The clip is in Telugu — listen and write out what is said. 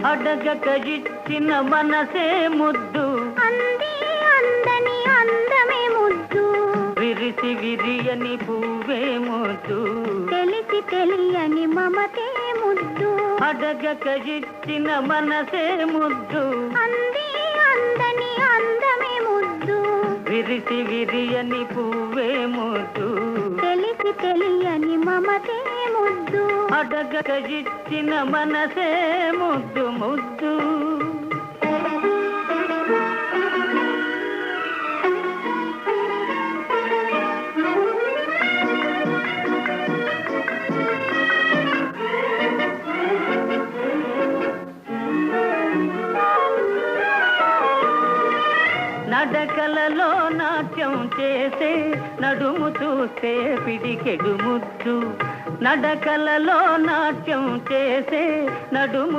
అడగక ఇచ్చిన మనసే ముద్దు, అంది అందని అందమే ముద్దు, విరిసి విరియని పువ్వే ముద్దు, తెలిసి తెలియని మమతే ముద్దు. అడగక ఇచ్చిన మనసే ముద్దు, అంది అందని అందమే ముద్దు, విరిసి విరియని పువ్వే ముద్దు, తెలిసి తెలియని మమతే ముద్దు. అడగక ఇచ్చిన మనసే ముద్దు ముద్దు. నడకలలో నాట్యం చేసే నడుము చూస్తే పిడికెడు ముద్దు, నడకలలో నాట్యం చేసే నడుము